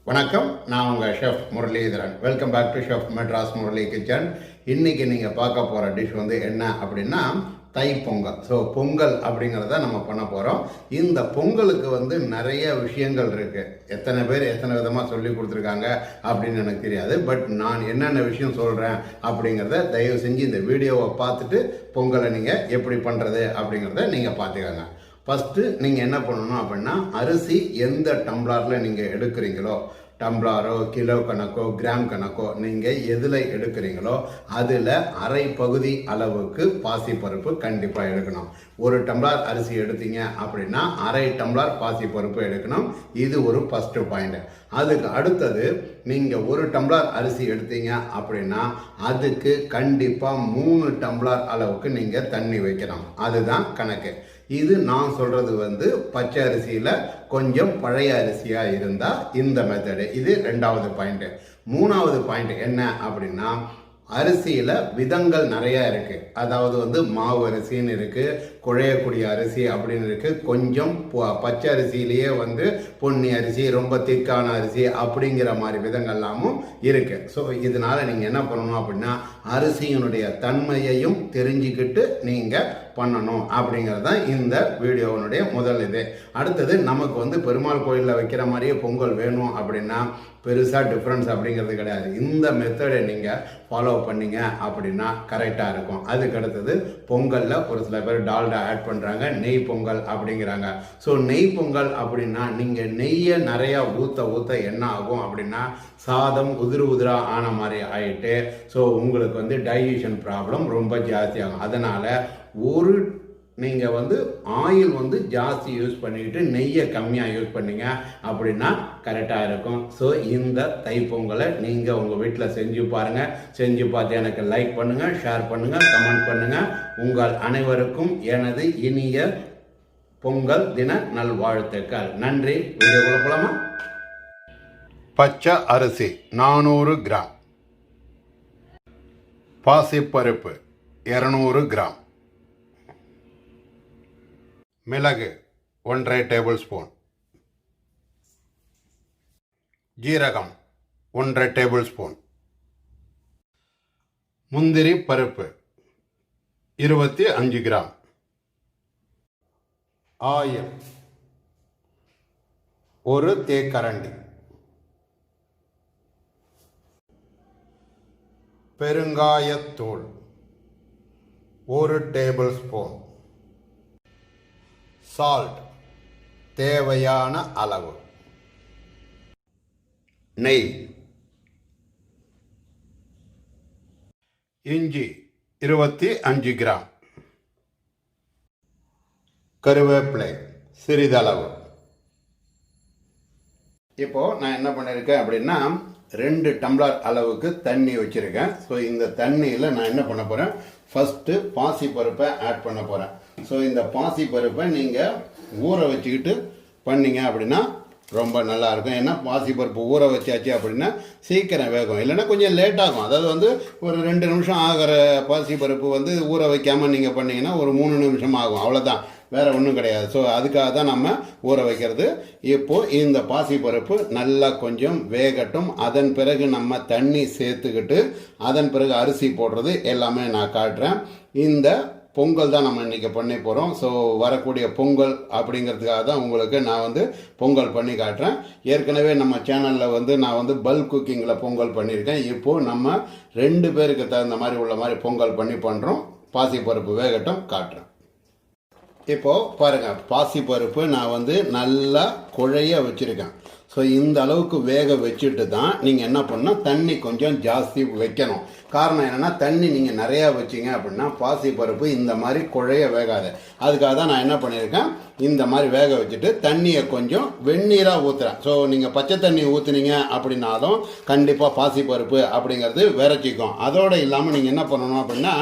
வணக்கம், நான் உங்கள் chef Muralitharan. Welcome back to chef Madras Murali kitchen. இன்றைக்கி நீங்கள் பார்க்க போகிற டிஷ் வந்து என்ன அப்படின்னா தைப்பொங்கல். ஸோ பொங்கல் அப்படிங்கிறத நம்ம பண்ண போகிறோம். இந்த பொங்கலுக்கு வந்து நிறைய விஷயங்கள் இருக்குது. எத்தனை பேர் எத்தனை விதமாக சொல்லி கொடுத்துருக்காங்க அப்படின்னு எனக்கு தெரியாது. பட் நான் என்னென்ன விஷயம் சொல்கிறேன் அப்படிங்கிறத தயவு செஞ்சு இந்த வீடியோவை பார்த்துட்டு பொங்கலை நீங்கள் எப்படி பண்ணுறது அப்படிங்கிறத நீங்கள் பார்த்துக்கோங்க. ஃபஸ்ட்டு நீங்கள் என்ன பண்ணணும் அப்படின்னா, அரிசி எந்த டம்ளரில் நீங்கள் எடுக்கிறீங்களோ, டம்ளரோ கிலோ கணக்கோ கிராம் கணக்கோ நீங்கள் எதில் எடுக்கிறீங்களோ அதில் அரை பகுதி அளவுக்கு பாசிப்பருப்பு கண்டிப்பாக எடுக்கணும். ஒரு டம்ளர் அரிசி எடுத்தீங்க அப்படின்னா அரை டம்ளர் பாசிப்பருப்பு எடுக்கணும். இது ஒரு ஃபஸ்ட்டு பாயிண்ட். அதுக்கு அடுத்தது, நீங்கள் ஒரு டம்ளர் அரிசி எடுத்தீங்க அப்படின்னா அதுக்கு கண்டிப்பாக 3 டம்ளர் அளவுக்கு நீங்கள் தண்ணி வைக்கணும். அதுதான் கணக்கு. இது நான் சொல்கிறது வந்து பச்சை அரிசியில் கொஞ்சம் பழைய அரிசியாக இருந்தால் இந்த மெத்தடு. இது 2வது பாயிண்ட்டு. 3வது பாயிண்ட் என்ன அப்படின்னா, அரிசியில் விதங்கள் நிறையா இருக்குது. அதாவது வந்து மாவு அரிசின்னு இருக்குது, குழையக்கூடிய அரிசி அப்படின்னு இருக்குது, கொஞ்சம் பச்சை அரிசியிலேயே வந்து பொன்னி அரிசி, ரொம்ப திக்கான அரிசி அப்படிங்கிற மாதிரி விதங்கள்லாமும் இருக்குது. ஸோ இதனால் நீங்கள் என்ன பண்ணணும் அப்படின்னா, அரிசியினுடைய தன்மையையும் தெரிஞ்சுக்கிட்டு நீங்கள் பண்ணணும் அப்படிங்கிறது தான் இந்த வீடியோனுடைய முதல் இது. அடுத்தது, நமக்கு வந்து பெருமாள் கோயிலில் வைக்கிற மாதிரியே பொங்கல் வேணும் அப்படின்னா பெருசாக டிஃப்ரென்ஸ் அப்படிங்கிறது கிடையாது. இந்த மெத்தடை நீங்கள் ஃபாலோ பண்ணீங்க அப்படின்னா கரெக்டாக இருக்கும். அதுக்கு அடுத்தது, பொங்கலில் ஒரு சில பேர் டால்டா ஆட் பண்ணுறாங்க, நெய் பொங்கல் அப்படிங்கிறாங்க. ஸோ நெய் பொங்கல் அப்படின்னா நீங்கள் நெய்யை நிறையா ஊற்ற என்ன ஆகும் அப்படின்னா, சாதம் உதிரா ஆன மாதிரி ஆகிட்டு ஸோ உங்களுக்கு வந்து டைஜஷன் ப்ராப்ளம் ரொம்ப ஜாஸ்தியாகும். அதனால் நீங்கள் வந்து ஆயில் வந்து ஜாஸ்தி யூஸ் பண்ணிட்டு நெய்யை கம்மியாக யூஸ் பண்ணீங்க அப்படின்னா கரெக்டாக இருக்கும். ஸோ இந்த தைப்பொங்கலை நீங்கள் உங்கள் வீட்டில் செஞ்சு பாருங்கள். செஞ்சு பார்த்து எனக்கு லைக் பண்ணுங்கள், ஷேர் பண்ணுங்கள், கமெண்ட் பண்ணுங்கள். உங்கள் அனைவருக்கும் எனது இனிய பொங்கல் தின நல்வாழ்த்துக்கள். நன்றி. வீடியோக்குள்ள போலாமா? பச்சை அரிசி 400 கிராம், பாசிப்பருப்பு 200 கிராம், மிளகு 1½ டேபிள் ஸ்பூன், ஜீரகம் 1½ டேபிள் ஸ்பூன், முந்திரி பருப்பு 25 கிராம், ஆயில் 1 தேக்கரண்டி, பெருங்காயத்தூள் 1 டேபிள் ஸ்பூன், சால்ட் தேவையான அளவு, நெய், இஞ்சி 25 கிராம், கருவேப்பிலை சிறிதளவு. இப்போ நான் என்ன பண்ணியிருக்கேன் அப்படின்னா, 2 டம்ளர் அளவுக்கு தண்ணி வச்சிருக்கேன். ஸோ இந்த தண்ணியில் நான் என்ன பண்ண போகிறேன், ஃபஸ்ட்டு பாசிப்பருப்பை ஆட் பண்ண போகிறேன். ஸோ இந்த பாசிப்பருப்பை நீங்கள் ஊற வச்சுக்கிட்டு பண்ணீங்க அப்படின்னா ரொம்ப நல்லாயிருக்கும். ஏன்னா பாசிப்பருப்பு ஊற வச்சாச்சு அப்படின்னா சீக்கிரம் வேகும், இல்லைன்னா கொஞ்சம் லேட் ஆகும். அதாவது வந்து ஒரு 2 நிமிஷம் ஆகிற பாசிப்பருப்பு வந்து ஊற வைக்காமல் நீங்கள் பண்ணிங்கன்னா ஒரு 3 நிமிஷம் ஆகும், அவ்வளோதான், வேறு ஒன்றும் கிடையாது. ஸோ அதுக்காக தான் நம்ம ஊற வைக்கிறது. இப்போது இந்த பாசிப்பருப்பு நல்லா கொஞ்சம் வேகட்டும். அதன் பிறகு நம்ம தண்ணி சேர்த்துக்கிட்டு அதன் பிறகு அரிசி போடுறது எல்லாமே நான் காட்டுறேன். இந்த பொங்கல் தான் நம்ம இன்றைக்கி பண்ணி போகிறோம். ஸோ வரக்கூடிய பொங்கல் அப்படிங்கிறதுக்காக தான் உங்களுக்கு நான் வந்து பொங்கல் பண்ணி காட்டுறேன். ஏற்கனவே நம்ம சேனலில் வந்து நான் வந்து பல்க் குக்கிங்கில் பொங்கல் பண்ணியிருக்கேன். இப்போது நம்ம 2 பேருக்கு தகுந்த மாதிரி உள்ள மாதிரி பொங்கல் பண்ணி பண்ணுறோம். பாசிப்பருப்பு வேகட்டும், காட்டுறேன். இப்போது பாருங்கள், பாசிப்பருப்பு நான் வந்து நல்லா குழைய வச்சுருக்கேன். ஸோ இந்த அளவுக்கு வேக வச்சுட்டு தான் நீங்கள் என்ன பண்ணால் தண்ணி கொஞ்சம் ஜாஸ்தி வைக்கணும். காரணம் என்னென்னா, தண்ணி நீங்கள் நிறையா வச்சிங்க அப்படின்னா பாசிப்பருப்பு இந்த மாதிரி குழைய வேகாது. அதுக்காக தான் நான் என்ன பண்ணியிருக்கேன், இந்த மாதிரி வேக வச்சுட்டு தண்ணியை கொஞ்சம் வெந்நீராக ஊற்றுறேன். ஸோ நீங்கள் பச்சை தண்ணி ஊற்றுனீங்க அப்படின்னாலும் கண்டிப்பாக பாசிப்பருப்பு அப்படிங்கிறது விரைச்சிக்கும். அதோடு இல்லாமல் நீங்கள் என்ன பண்ணணும் அப்படின்னா,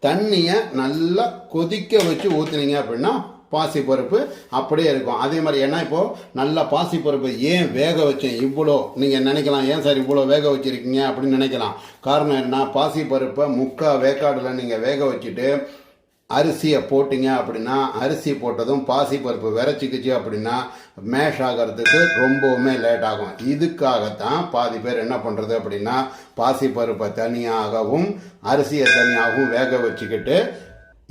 தண்ணியை நல்லா கொதிக்க வச்சு ஊற்றுனீங்க அப்படின்னா பாசிப்பருப்பு அப்படியே இருக்கும். அதே மாதிரி ஏன்னா இப்போது நல்லா பாசிப்பருப்பு ஏன் வேக வச்சேன் இவ்வளோ, நீங்கள் நினைக்கலாம், ஏன் சார் இவ்வளோ வேக வச்சுருக்கீங்க அப்படின்னு நினைக்கலாம். காரணம் என்ன, பாசிப்பருப்பை 3/4 வேக்காடில் நீங்கள் வேக வச்சுட்டு அரிசியை போட்டிங்க அப்படின்னா அரிசி போட்டதும் பாசிப்பருப்பு விரைச்சிக்கிச்சு அப்படின்னா மேஷ் ஆகிறதுக்கு ரொம்பவுமே லேட் ஆகும். இதுக்காகத்தான் பாதி பேர் என்ன பண்ணுறது அப்படின்னா பாசிப்பருப்பை தனியாகவும் அரிசியை தனியாகவும் வேக வச்சுக்கிட்டு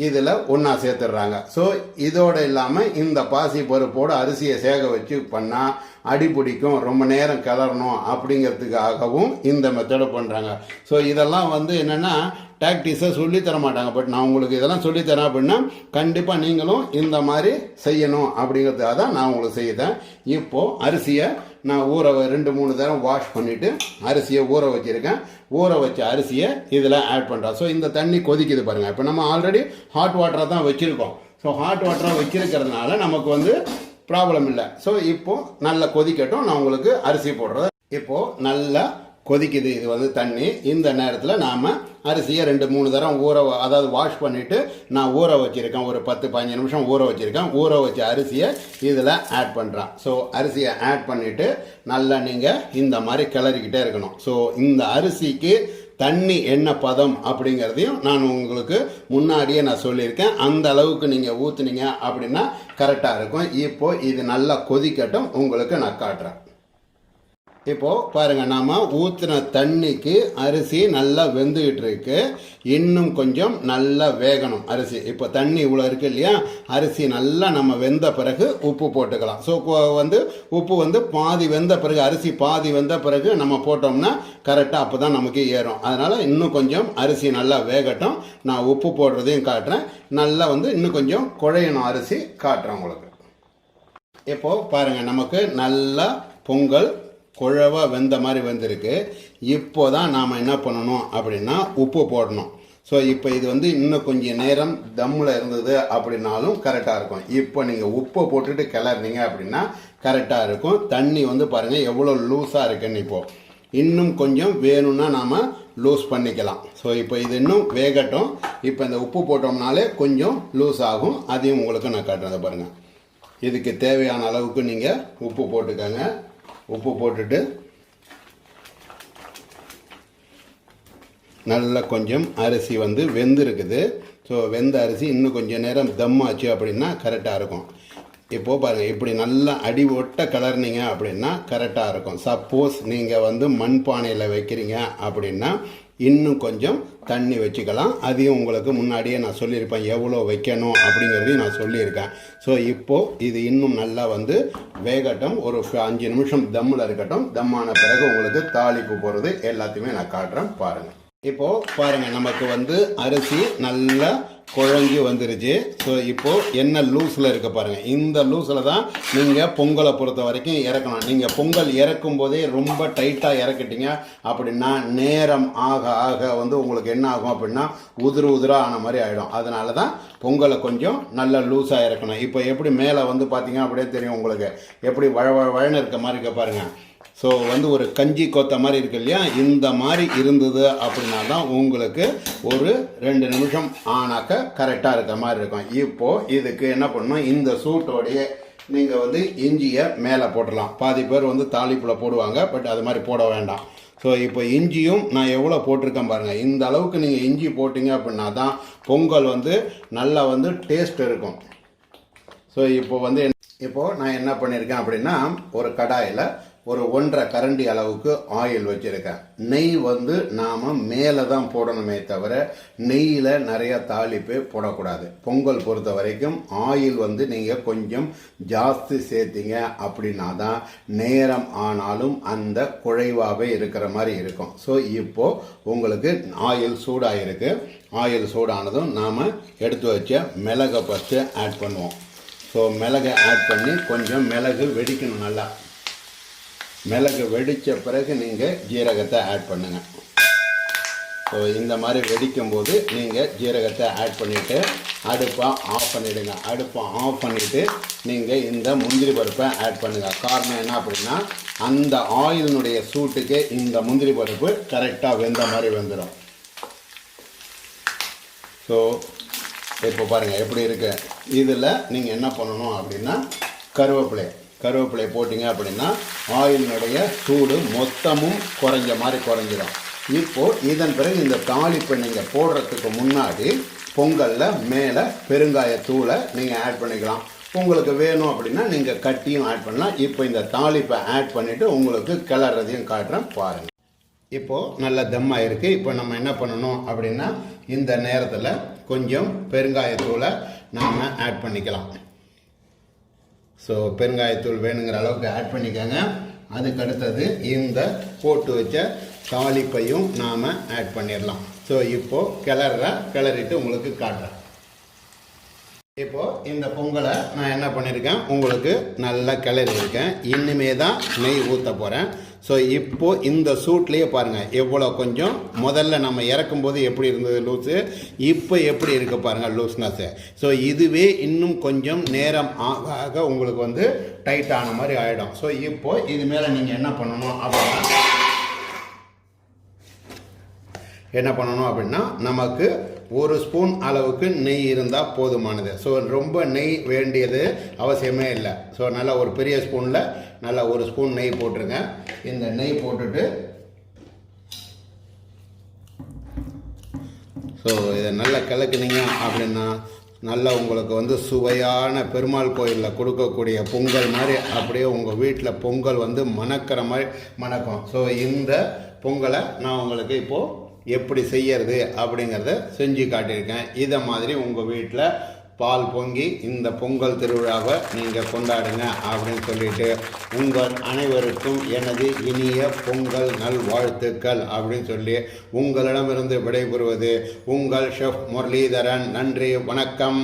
இதில் ஒன்றா சேர்த்துடுறாங்க. ஸோ இதோடு இல்லாமல் இந்த பாசி பருப்போடு அரிசியை சேக வச்சு பண்ணால் அடிப்பிடிக்கும், ரொம்ப நேரம் கிளறணும் அப்படிங்கிறதுக்காகவும் இந்த மெத்தடை பண்ணுறாங்க. ஸோ இதெல்லாம் என்னென்னா டாக்டிஸை சொல்லித்தர மாட்டாங்க. பட் நான் உங்களுக்கு இதெல்லாம் சொல்லித்தரேன் அப்படின்னா கண்டிப்பாக நீங்களும் இந்த மாதிரி செய்யணும் அப்படிங்கிறதுக்காக தான் நான் உங்களுக்கு செய்தேன். இப்போது அரிசியை நான் 2-3 தரம் வாஷ் பண்ணிவிட்டு அரிசியை ஊற வச்சுருக்கேன். ஊற வச்ச அரிசியை இதில் ஆட் பண்ணுறேன். ஸோ இந்த தண்ணி கொதிக்குது பாருங்கள். இப்போ நம்ம ஆல்ரெடி ஹாட் வாட்டராக தான் வச்சுருக்கோம். ஸோ ஹாட் வாட்டராக வச்சுருக்கிறதுனால நமக்கு ப்ராப்ளம் இல்லை. ஸோ இப்போது நல்லா கொதிக்கட்டும். நான் உங்களுக்கு அரிசி போடுறேன். இப்போது நல்லா கொதிக்குது இது தண்ணி. இந்த நேரத்தில் நாம் அரிசியை 2-3 தரம் அதாவது வாஷ் பண்ணிவிட்டு நான் ஊற வச்சுருக்கேன். ஒரு 10-15 நிமிஷம் ஊற வச்சுருக்கேன். ஊற வச்ச அரிசியை இதில் ஆட் பண்ணுறேன். ஸோ அரிசியை ஆட் பண்ணிவிட்டு நல்லா நீங்கள் இந்த மாதிரி கிளறிக்கிட்டே இருக்கணும். ஸோ இந்த அரிசிக்கு தண்ணி என்ன பதம் அப்படிங்கிறதையும் நான் உங்களுக்கு முன்னாடியே நான் சொல்லியிருக்கேன். அந்த அளவுக்கு நீங்கள் ஊற்றுனீங்க அப்படின்னா கரெக்டாக இருக்கும். இப்போது இது நல்லா கொதிக்கட்டும், உங்களுக்கு நான் காட்டுறேன். இப்போது பாருங்கள், நாம் ஊற்றின தண்ணிக்கு அரிசி நல்லா வெந்துக்கிட்டு இருக்கு. இன்னும் கொஞ்சம் நல்லா வேகணும் அரிசி. இப்போ தண்ணி இவ்வளோ இருக்குது இல்லையா, அரிசி நல்லா நம்ம வெந்த பிறகு உப்பு போட்டுக்கலாம். ஸோ உப்பு பாதி வெந்த பிறகு, அரிசி பாதி வெந்த பிறகு நம்ம போட்டோம்னா கரெக்டாக அப்போ தான் நமக்கு ஏறும். அதனால் இன்னும் கொஞ்சம் அரிசி நல்லா வேகட்டும். நான் உப்பு போடுறதையும் காட்டுறேன். நல்லா இன்னும் கொஞ்சம் குழையணும் அரிசி, காட்டுறேன் உங்களுக்கு. இப்போது பாருங்கள், நமக்கு நல்லா பொங்கல் குழவாக வெந்த மாதிரி வந்திருக்கு. இப்போ தான் நாம் என்ன பண்ணணும் அப்படின்னா உப்பு போடணும். ஸோ இப்போ இது இன்னும் கொஞ்சம் நேரம் தம்மில் இருந்தது அப்படின்னாலும் கரெக்டாக இருக்கும். இப்போ நீங்கள் உப்பை போட்டுட்டு கிளறினீங்க அப்படின்னா கரெக்டாக இருக்கும். தண்ணி பாருங்கள் எவ்வளோ லூஸாக இருக்குன்னு. இப்போது இன்னும் கொஞ்சம் வேணும்னா நாம் லூஸ் பண்ணிக்கலாம். ஸோ இப்போ இது இன்னும் வேகட்டும். இப்போ இந்த உப்பு போட்டோம்னாலே கொஞ்சம் லூஸ் ஆகும். அதையும் உங்களுக்கு நான் காட்டுறதை பாருங்கள். இதுக்கு தேவையான அளவுக்கு நீங்கள் உப்பு போட்டுக்கோங்க. உப்பு போட்டுட்டு நல்லா கொஞ்சம் அரிசி வெந்திருக்குது. ஸோ வெந்த அரிசி இன்னும் கொஞ்சம் நேரம் தம் ஆச்சு அப்படின்னா கரெக்டாக இருக்கும். இப்போது பாருங்கள், இப்படி நல்லா அடி ஒட்ட கலர்னிங்க அப்படின்னா கரெக்டாக இருக்கும். சப்போஸ் நீங்கள் மண்பானையில் வைக்கிறீங்க அப்படின்னா இன்னும் கொஞ்சம் தண்ணி வச்சுக்கலாம். அதையும் உங்களுக்கு முன்னாடியே நான் சொல்லியிருப்பேன், எவ்வளோ வைக்கணும் அப்படிங்கிறதையும் நான் சொல்லியிருக்கேன். ஸோ இப்போது இது இன்னும் நல்லா வேகட்டும். ஒரு 5 நிமிஷம் தம்மில் இருக்கட்டும். தம்மான பிறகு உங்களுக்கு தாளிப்பு போகிறது எல்லாத்தையுமே நான் காட்டுறேன், பாருங்கள். இப்போது பாருங்கள், நமக்கு அரிசி நல்லா குழஞ்சி வந்துருச்சு. ஸோ இப்போது என்ன லூஸில் இருக்க பாருங்கள். இந்த லூஸில் தான் நீங்கள் பொங்கலை பொறுத்த வரைக்கும் இறக்கணும். நீங்கள் பொங்கல் இறக்கும் போதே ரொம்ப டைட்டாக இறக்கிட்டீங்க அப்படின்னா நேரம் ஆக ஆக உங்களுக்கு என்ன ஆகும் அப்படின்னா உதிராக ஆன மாதிரி ஆகிடும். அதனால தான் பொங்கலை கொஞ்சம் நல்ல லூஸாக இறக்கணும். இப்போ எப்படி மேலே பார்த்தீங்க அப்படியே தெரியும் உங்களுக்கு, எப்படி வழன்னு இருக்க மாதிரி இருக்க பாருங்கள். ஸோ ஒரு கஞ்சி கொத்த மாதிரி இருக்கு இல்லையா, இந்த மாதிரி இருந்தது அப்படின்னா தான் உங்களுக்கு ஒரு 2 நிமிஷம் ஆனாக்க கரெக்டாக இருக்க மாதிரி இருக்கும். இப்போது இதுக்கு என்ன பண்ணணும், இந்த சூட்டோடைய நீங்கள் இஞ்சியை மேலே போட்டுடலாம். பாதி பேர் தாளிப்பில் போடுவாங்க, பட் அது மாதிரி போட வேண்டாம். ஸோ இப்போ இஞ்சியும் நான் எவ்வளோ போட்டிருக்கேன் பாருங்கள். இந்த அளவுக்கு நீங்கள் இஞ்சி போட்டிங்க அப்படின்னா தான் பொங்கல் நல்லா டேஸ்ட் இருக்கும். ஸோ இப்போது நான் என்ன பண்ணியிருக்கேன் அப்படின்னா ஒரு கடாயில் ஒரு 1.5 கரண்டி அளவுக்கு ஆயில் வச்சுருக்கேன். நெய் நாம் மேலே தான் போடணுமே தவிர நெய்யில் நிறைய தாளிப்பு போடக்கூடாது. பொங்கல் பொறுத்த வரைக்கும் ஆயில் நீங்கள் கொஞ்சம் ஜாஸ்தி சேர்த்திங்க அப்படின்னா தான் நேரம் ஆனாலும் அந்த குழைவாகவே இருக்கிற மாதிரி இருக்கும். ஸோ இப்போது உங்களுக்கு ஆயில் சூடாகிருக்கு. ஆயில் சூடானதும் நாம் எடுத்து வச்ச மிளகை ஃபஸ்ட்டு ஆட் பண்ணுவோம். ஸோ மிளகை ஆட் பண்ணி கொஞ்சம் மிளகு வெடிக்கணும். நல்லா மிளகு வெடித்த பிறகு நீங்கள் ஜீரகத்தை ஆட் பண்ணுங்கள். ஸோ இந்த மாதிரி வெடிக்கும் போது நீங்கள் ஜீரகத்தை ஆட் பண்ணிவிட்டு அடுப்பை ஆஃப் பண்ணிவிடுங்க. அடுப்பை ஆஃப் பண்ணிவிட்டு நீங்கள் இந்த முந்திரி பருப்பை ஆட் பண்ணுங்கள். காரணம் என்ன அப்படின்னா அந்த ஆயிலினுடைய சூட்டுக்கு இந்த முந்திரி பருப்பு கரெக்டாக வெந்த மாதிரி வந்துடும். ஸோ இப்போ பாருங்கள் எப்படி இருக்கு. இதில் நீங்கள் என்ன பண்ணணும் அப்படின்னா கருவேப்பிலை போட்டிங்க அப்படின்னா ஆயிலினுடைய சூடு மொத்தமும் குறைஞ்ச மாதிரி குறைஞ்சிடும். இப்போது இதன் பிறகு இந்த தாளிப்பை நீங்கள் போடுறதுக்கு முன்னாடி பொங்கலில் மேலே பெருங்காயத்தூளை நீங்கள் ஆட் பண்ணிக்கலாம். உங்களுக்கு வேணும் அப்படின்னா நீங்கள் கட்டியும் ஆட் பண்ணலாம். இப்போ இந்த தாளிப்பை ஆட் பண்ணிவிட்டு உங்களுக்கு கிளறதையும் காட்டுறேன் பாருங்கள். இப்போது நல்ல தம்மாக இருக்குது. இப்போ நம்ம என்ன பண்ணணும் அப்படின்னா இந்த நேரத்தில் கொஞ்சம் பெருங்காயத்தூளை நாம் ஆட் பண்ணிக்கலாம். ஸோ பெருங்காயத்தூள் வேணுங்கிற அளவுக்கு ஆட் பண்ணிக்கோங்க. அதுக்கு அடுத்தது இந்த போட்டு வச்ச தாளிப்பையும் நாம் ஆட் பண்ணிடலாம். ஸோ இப்போது கிளறிட்டு உங்களுக்கு காட்டுறேன். இப்போது இந்த பொங்கலை நான் என்ன பண்ணியிருக்கேன், உங்களுக்கு நல்லா கிளறி இருக்கேன். இனிமே தான் நெய் ஊற்ற போகிறேன். ஸோ இப்போது இந்த சூட்லேயே பாருங்கள் எவ்வளோ கொஞ்சம் முதல்ல நம்ம இறக்கும்போது எப்படி இருந்தது லூஸு, இப்போ எப்படி இருக்குது பாருங்கள் லூஸ்னஸ்ஸு. ஸோ இதுவே இன்னும் கொஞ்சம் நேரம் ஆக உங்களுக்கு வந்து டைட்டான மாதிரி ஆகிடும். ஸோ இப்போது இது மேலே நீங்கள் என்ன பண்ணணும் அப்படின்னா நமக்கு 1 ஸ்பூன் அளவுக்கு நெய் இருந்தால் போதுமானது. ஸோ ரொம்ப நெய் வேண்டியது அவசியமே இல்லை. ஸோ நல்லா ஒரு பெரிய ஸ்பூனில் நல்லா 1 ஸ்பூன் நெய் போட்டுருங்க. இந்த நெய் போட்டுட்டு ஸோ இதை நல்லா கிளக்குனீங்க அப்படின்னா நல்லா உங்களுக்கு வந்து சுவையான பெருமாள் கோயிலில் கொடுக்கக்கூடிய பொங்கல் மாதிரி அப்படியே உங்கள் வீட்டில் பொங்கல் வந்து மணக்கிற மாதிரி மணக்கும். ஸோ இந்த பொங்கலை நான் உங்களுக்கு இப்போது எப்படி செய்யறது அப்படிங்கிறத செஞ்சு காட்டியிருக்கேன். இதை மாதிரி உங்கள் வீட்டில் பால் பொங்கி இந்த பொங்கல் திருவிழாவை நீங்கள் கொண்டாடுங்க அப்படின்னு சொல்லிட்டு உங்கள் அனைவருக்கும் எனது இனிய பொங்கல் நல்வாழ்த்துக்கள் அப்படின்னு சொல்லி உங்களிடமிருந்து விடைபெறுவது உங்கள் ஷெஃப் முரளிதரன். நன்றி, வணக்கம்.